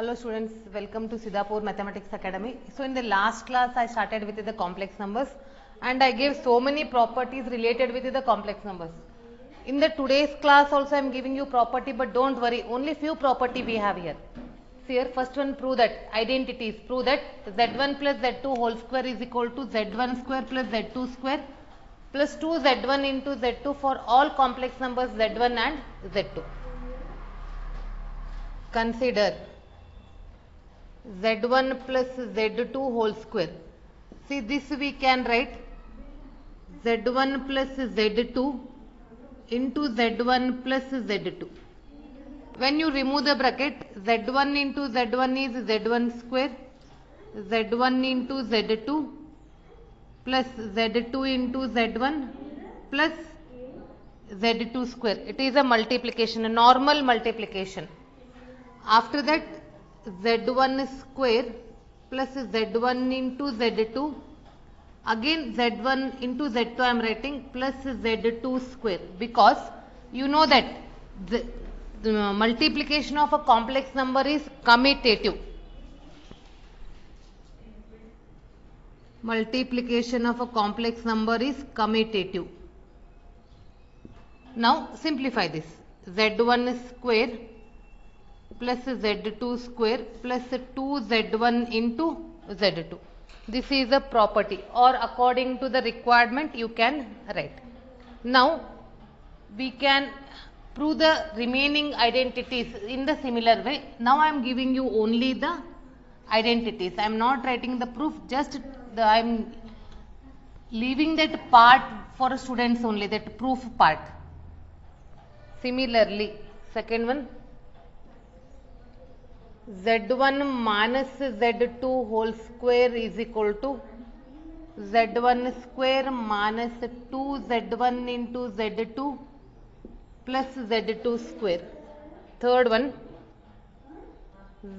Hello students, welcome to Siddhapur Mathematics Academy. So in the last class I started with the complex numbers and I gave so many properties related with the complex numbers. In the today's class also I am giving you property, but don't worry, only few property we have here. See here, first one, prove that identities, prove that z1 plus z2 whole square is equal to z1 square plus z2 square plus 2z1 into z2 for all complex numbers z1 and z2. Consider z1 plus z2 whole square. See, this we can write z1 plus z2 into z1 plus z2. When you remove the bracket, z1 into z1 is z1 square, z1 into z2 plus z2 into z1 plus z2 square. It is a multiplication, a normal multiplication. After that, z1 square plus z1 into z2, again z1 into z2 I am writing plus z2 square, because you know that the multiplication of a complex number is commutative. Multiplication of a complex number is commutative. Now simplify this. Z1 square plus z2 square plus 2z1 into z2. This is a property, or according to the requirement you can write. Now we can prove the remaining identities in the similar way. Now I am giving you only the identities. I am not writing the proof, just I am leaving that part for students only, that proof part. Similarly, second one, z1 minus z2 whole square is equal to z1 square minus 2z1 into z2 plus z2 square. Third one,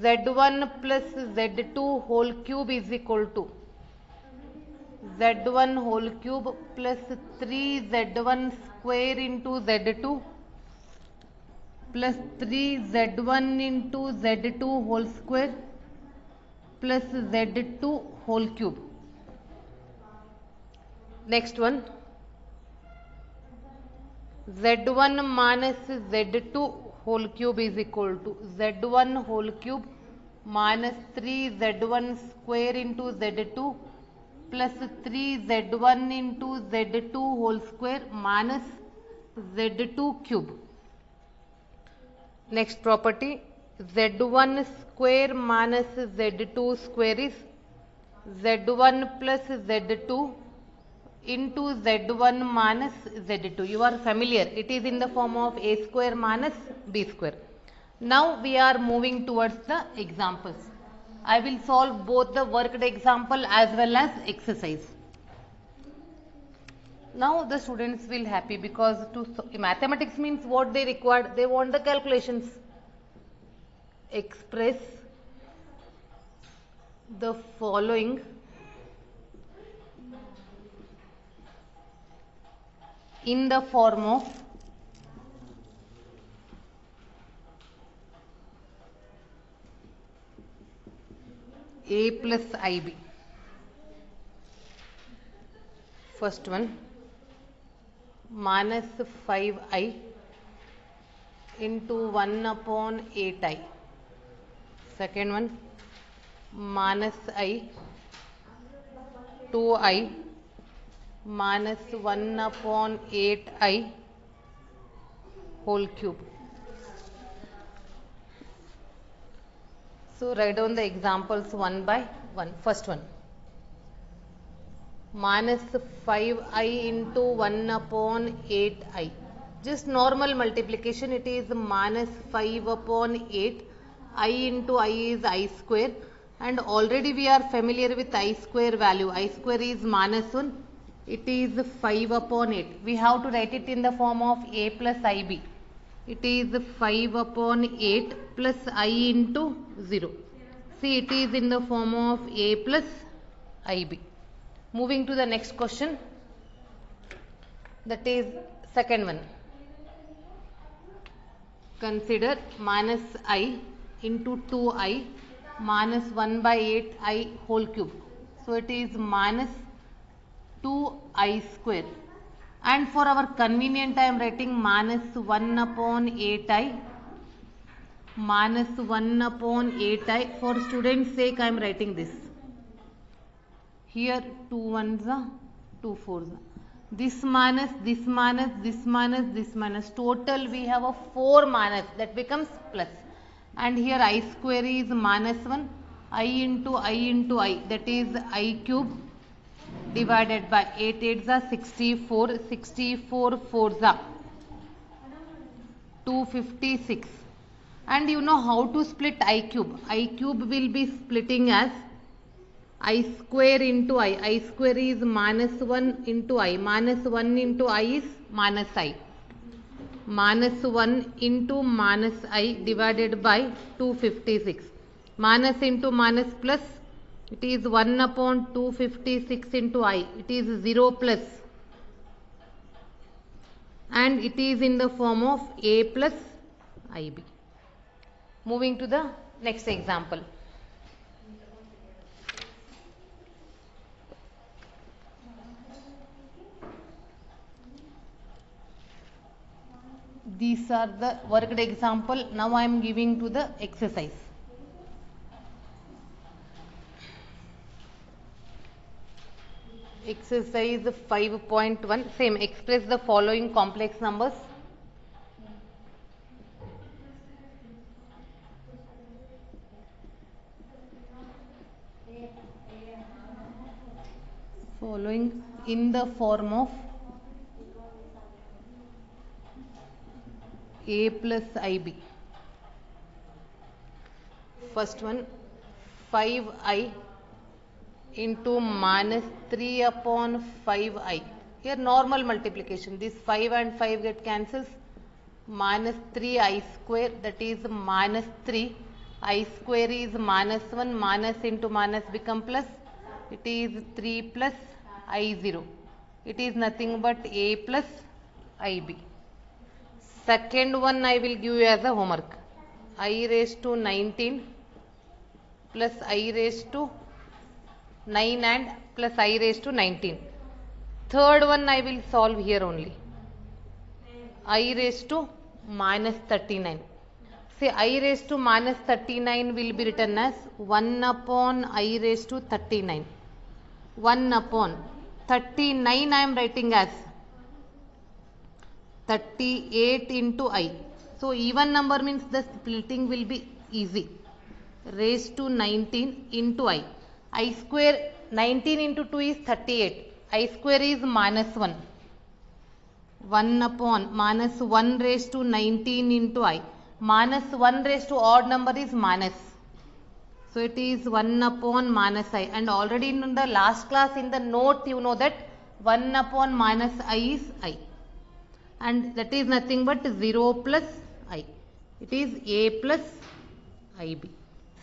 z1 plus z2 whole cube is equal to z1 whole cube plus 3z1 square into z2 plus 3z1 into z2 whole square plus z2 whole cube. Next one, z1 minus z2 whole cube is equal to z1 whole cube minus 3z1 square into z2 plus 3z1 into z2 whole square minus z2 cube. Next property, z1 square minus z2 square is z1 plus z2 into z1 minus z2. You are familiar, it is in the form of a square minus b square. Now we are moving towards the examples. I will solve both the worked example as well as exercise. Now the students will happy, because mathematics means what they required, they want the calculations. Express the following in the form of a plus ib. First one, minus 5i into 1 upon 8i. Second one, minus I 2i minus 1 upon 8i whole cube. So write down the examples one by one. First one, minus 5i into 1 upon 8i. Just normal multiplication, it is minus 5 upon 8. I into I is I square, and already we are familiar with I square value. I square is minus 1. It is 5 upon 8. We have to write it in the form of a plus ib. It is 5 upon 8 plus I into 0. See, it is in the form of a plus ib. Moving to the next question, that is second one. Consider minus I into 2i minus 1 by 8i whole cube. So it is minus 2i square. And for our convenient I am writing minus 1 upon 8i minus 1 upon 8i. For students' sake I am writing this. Here 2 ones are 2 fours are. This minus, this minus, this minus, this minus. Total we have a 4 minus, that becomes plus. And here I square is minus 1, I into I, that is I cube divided by 8 8s are 64, 64 4s are 256. And you know how to split I cube. I cube will be splitting as I square into I square is minus 1 into I, minus 1 into I is minus I, minus 1 into minus I divided by 256, minus into minus plus, it is 1 upon 256 into I, it is 0 plus, and it is in the form of A plus IB. Moving to the next example. These are the worked example. Now I am giving to the exercise. Exercise 5.1. Same. Express the following complex numbers. Following in the form of A plus IB. First one, 5i into minus 3 upon 5i. Here normal multiplication. This 5 and 5 get cancels. Minus 3i square, that is minus 3. I square is minus 1. Minus into minus become plus. It is 3 plus I0. It is nothing but A plus IB. Second one I will give you as a homework. I raised to 19 plus I raised to 9 and plus I raised to 19. Third one I will solve here only. I raised to minus 39. Say I raised to minus 39 will be written as 1 upon I raised to 39. 1 upon 39 I am writing as 38 into I. So even number means the splitting will be easy. Raised to 19 into I. I square 19 into 2 is 38. I square is minus 1. 1 upon minus 1 raised to 19 into I. Minus 1 raised to odd number is minus. So it is 1 upon minus I. And already in the last class in the note you know that 1 upon minus I is I. And that is nothing but 0 plus I. It is A plus IB.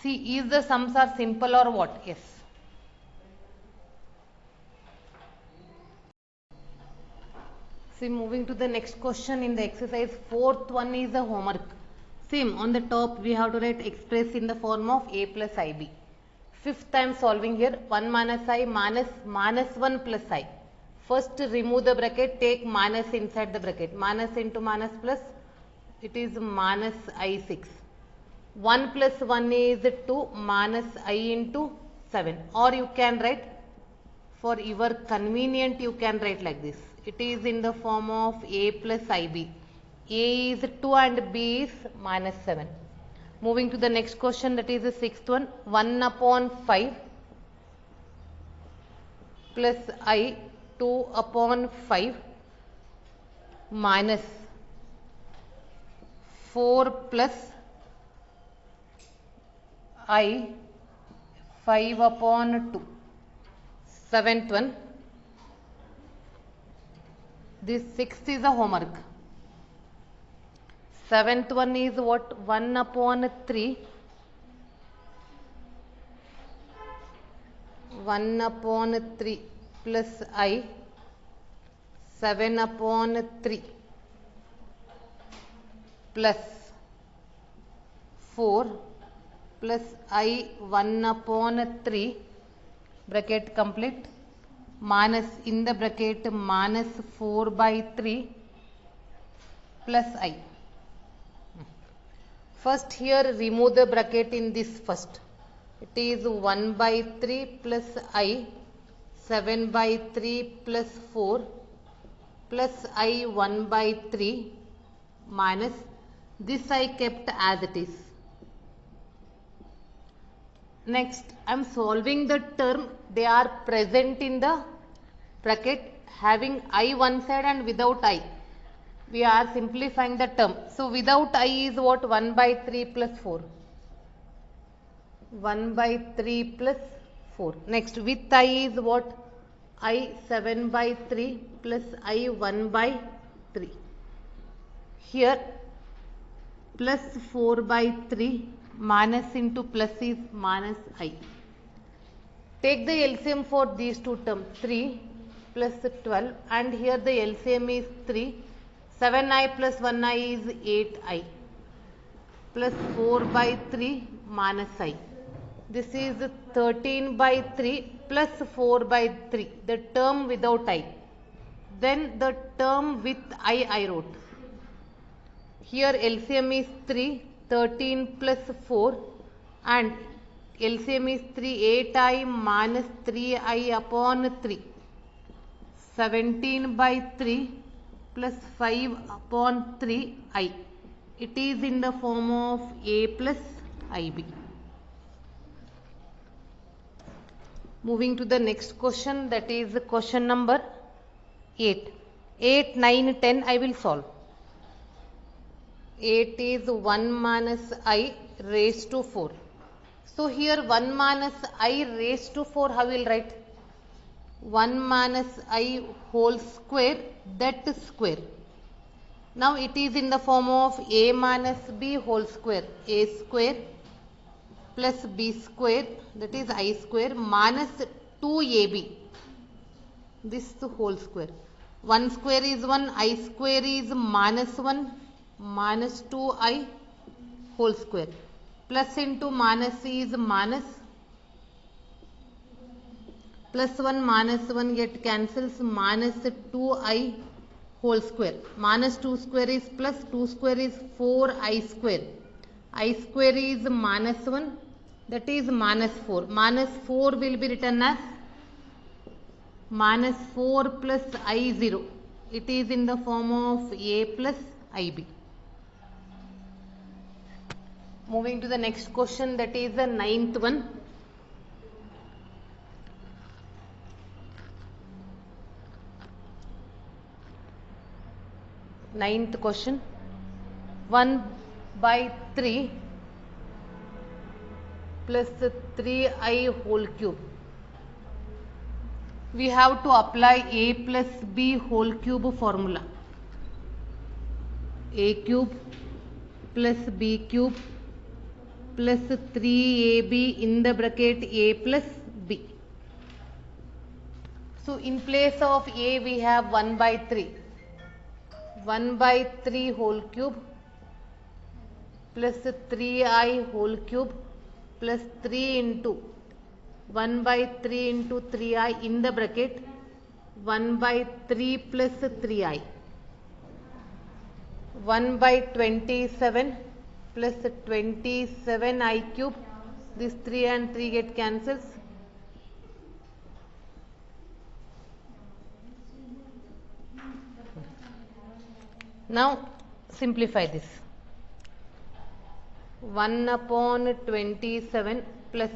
See, is the sums are simple or what? Yes. See, moving to the next question in the exercise, fourth one is the homework. Same, on the top we have to write express in the form of A plus IB. Fifth I am solving here, 1 minus I minus 1 plus I. First remove the bracket, take minus inside the bracket. Minus into minus plus, it is minus I6. 1 plus 1 is 2 minus I into 7. Or you can write, for your convenient you can write like this. It is in the form of A plus IB. A is 2 and B is minus 7. Moving to the next question, that is the sixth one. 1 upon 5 plus I 2 upon 5 minus 4 plus I 5 upon 2. Seventh one. This sixth is a homework. Seventh one is what? 1 upon 3. 1 upon 3 plus I 7 upon 3 plus 4 plus I 1 upon 3 bracket complete minus in the bracket minus 4 by 3 plus I. First here remove the bracket in this first. It is 1 by 3 plus I 7 by 3 plus 4 plus I 1 by 3 minus this I kept as it is. Next I am solving the term, they are present in the bracket having I one side and without I. We are simplifying the term. So without I is what? 1 by 3 plus 4. 1 by 3 plus 4. Next with I is what? I 7 by 3 plus I 1 by 3. Here plus 4 by 3 minus into plus is minus I. Take the LCM for these two terms. 3 plus 12 and here the LCM is 3. 7I plus 1I is 8I plus 4 by 3 minus I. This is 13 by 3 plus 4 by 3, the term without I. Then the term with I wrote. Here LCM is 3, 13 plus 4 and LCM is 3, 8I minus 3I upon 3. 17 by 3 plus 5 upon 3I. It is in the form of A plus IB. Moving to the next question, that is question number 8. 8, 9, 10 I will solve. 8 is 1 minus I raised to 4. So here 1 minus I raised to 4 how will write? 1 minus I whole square, that square. Now it is in the form of A minus B whole square. A square plus B square, that is I square, minus 2AB. This whole square. 1 square is 1, I square is minus 1, minus 2I whole square. Plus into minus is minus. Plus 1 minus 1 get cancels, minus 2I whole square. Minus 2 square is plus, 2 square is 4I square. I square is minus 1, that is minus 4. Minus 4 will be written as minus 4 plus I0. It is in the form of A plus IB. Moving to the next question, that is the 9th one. Ninth question. 1 by 3 plus 3I whole cube. We have to apply A plus B whole cube formula. A cube plus B cube plus 3AB in the bracket A plus B. So in place of A we have 1 by 3. 1 by 3 whole cube plus 3I whole cube plus 3 into 1 by 3 into 3I in the bracket 1 by 3 plus 3I. 1 by 27 plus 27I cube. This 3 and 3 get cancels. Now simplify this. 1 upon 27 plus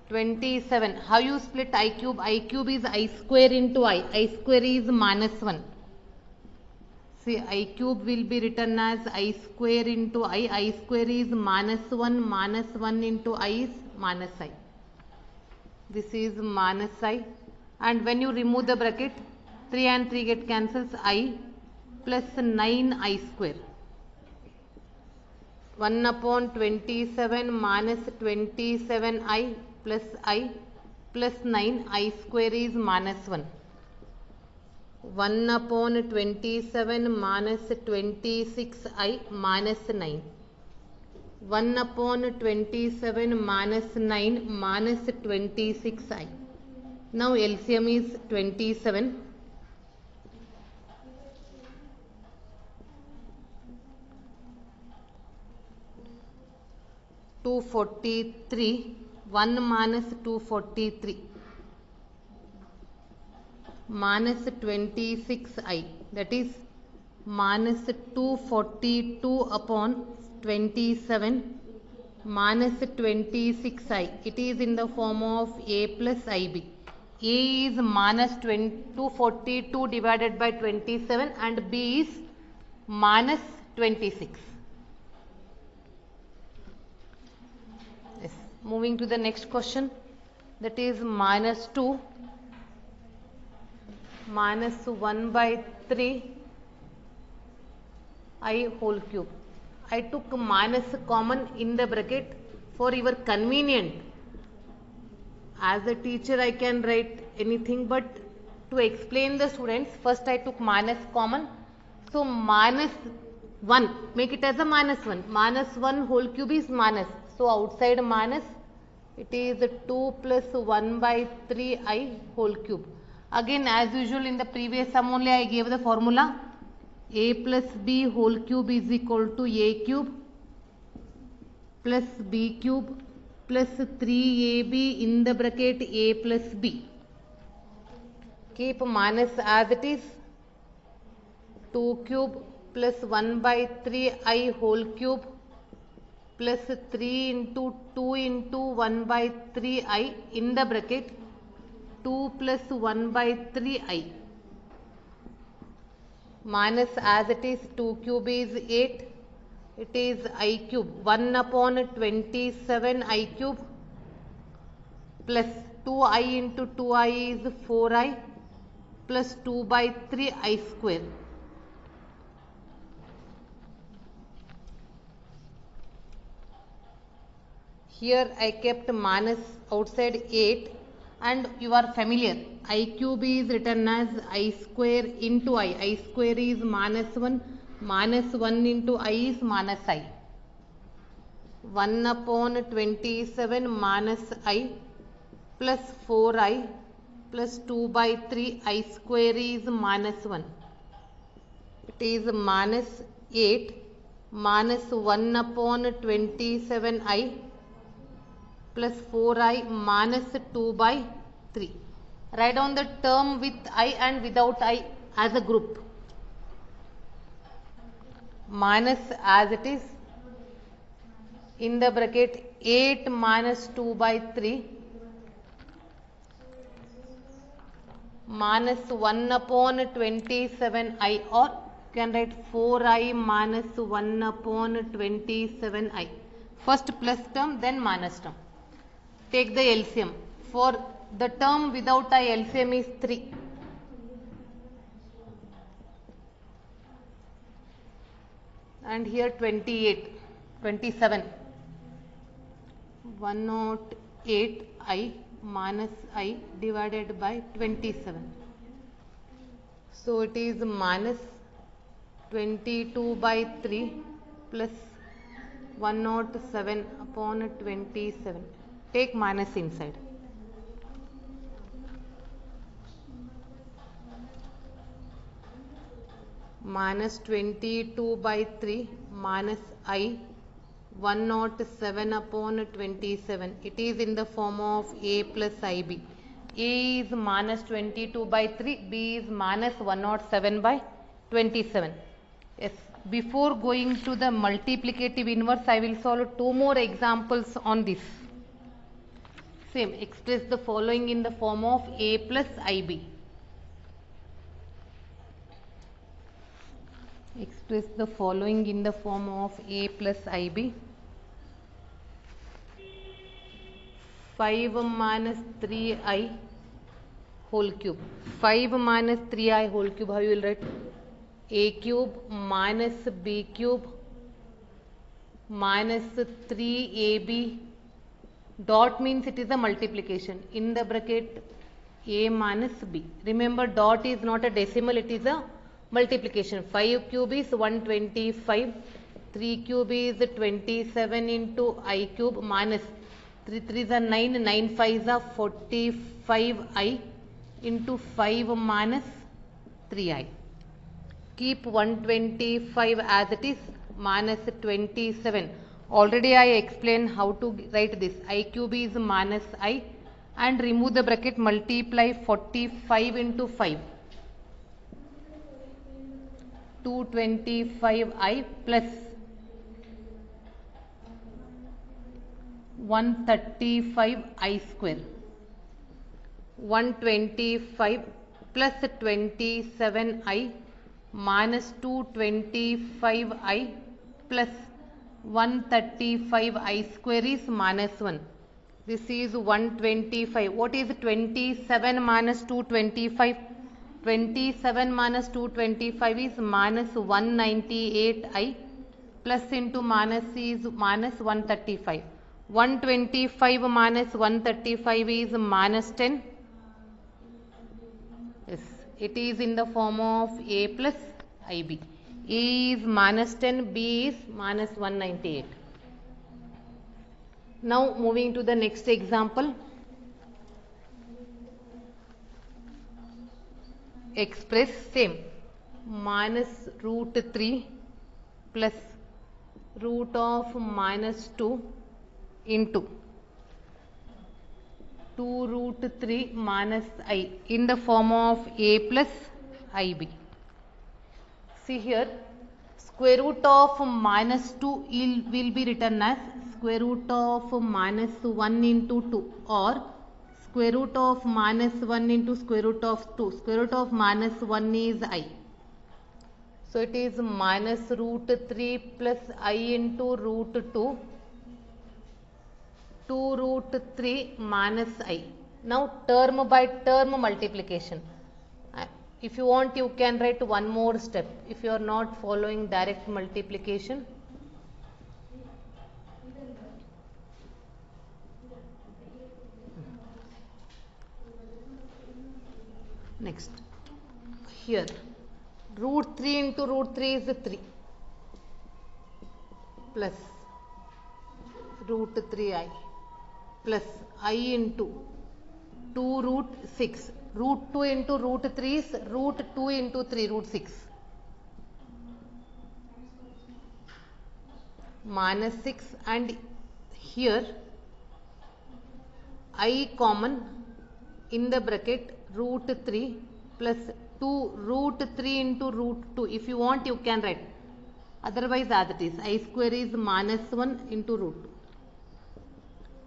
27. How you split I cube? I cube is I square into I. I square is minus 1. See, I cube will be written as I square into I. I square is minus 1. Minus 1 into I is minus I. This is minus I. And when you remove the bracket, 3 and 3 get cancels. I plus 9I square. 1 upon 27 minus 27I plus I plus 9I square is minus 1. 1 upon 27 minus 26I minus 9. 1 upon 27 minus 9 minus 26i. Now LCM is 27. Two 43, 1 minus 243 minus 26i, that is minus 242 upon 27 minus 26i. It is in the form of a plus ib. A is minus 242 divided by 27 and b is minus 26. Yes. Moving to the next question, that is minus 2 minus 1 by 3 I whole cube. I took minus common in the bracket for your convenient. As a teacher I can write anything, but to explain the students, first I took minus common. So minus 1, make it as a minus 1. Minus 1 whole cube is minus. So outside minus, it is 2 plus 1 by 3i whole cube. Again, as usual in the previous sum only I gave the formula. A plus b whole cube is equal to a cube plus b cube plus 3ab in the bracket a plus b. Keep minus as it is. 2 cube plus 1 by 3i whole cube plus 3 into 2 into 1 by 3i in the bracket 2 plus 1 by 3i. Minus as it is, 2 cube is 8, it is I cube, 1 upon 27 I cube plus 2i into 2i is 4i plus 2 by 3i square. Here I kept minus outside 8 and you are familiar. I cube is written as I square into I. I square is minus 1. Minus 1 into I is minus I. 1 upon 27 minus I plus 4I plus 2 by 3 I square is minus 1. It is minus 8 minus 1 upon 27I plus 4i minus 2 by 3. Write down the term with I and without I as a group. Minus as it is, in the bracket 8 minus 2 by 3 minus 1 upon 27i, or you can write 4i minus 1 upon 27i. First plus term, then minus term. Take the LCM. For the term without I, LCM is 3. And here 27. 108i minus I divided by 27. So it is minus 22 by 3 plus 107 upon 27. Take minus inside. Minus 22 by 3 minus I 107 upon 27. It is in the form of A plus IB. A is minus 22 by 3, B is minus 107 by 27. Yes. Before going to the multiplicative inverse, I will solve 2 more examples on this. Same, express the following in the form of A plus IB. Express the following in the form of A plus IB. 5 minus 3i whole cube. 5 minus 3i whole cube, how you will write? A cube minus B cube minus 3ab. Dot means it is a multiplication. In the bracket A minus B. Remember, dot is not a decimal, it is a multiplication. 5 cube is 125. 3 cube is 27 into I cube minus 3 3s are 9, 9 5s are 45I into 5 minus 3I. Keep 125 as it is minus 27. Already I explained how to write this. I cube is minus I and remove the bracket, multiply 45 into 5. 225I plus 135I square. 125 plus 27I minus 225I plus 135I square is minus 1. This is 125. What is 27 minus 225? 27 minus 225 is minus 198I plus into minus is minus 135. 125 minus 135 is minus 10. Yes, it is in the form of A plus IB. A is minus 10, B is minus 198. Now moving to the next example. Express same, minus root 3 plus root of minus 2 into 2 root 3 minus I in the form of A plus IB. See here, square root of minus 2 will be written as square root of minus 1 into 2 or square root of minus 1 into square root of 2. Square root of minus 1 is I. So it is minus root 3 plus I into root 2. 2 root 3 minus I. Now term by term multiplication. If you want, you can write one more step if you are not following direct multiplication. Next, here root 3 into root 3 is 3 plus root 3I plus I into 2 root 6. Root 2 into root 3 is root 2 into 3 root 6 minus 6, and here I common in the bracket root 3 plus 2 root 3 into root 2. If you want, you can write, otherwise as it is. I square is minus 1 into root 2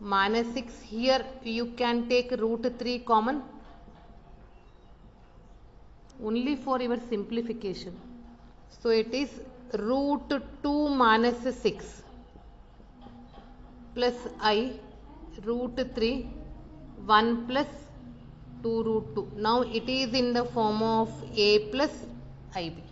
minus 6. Here you can take root 3 common only for your simplification. So it is root 2 minus 6 plus I root 3 1 plus 2 root 2. Now it is in the form of A plus IB.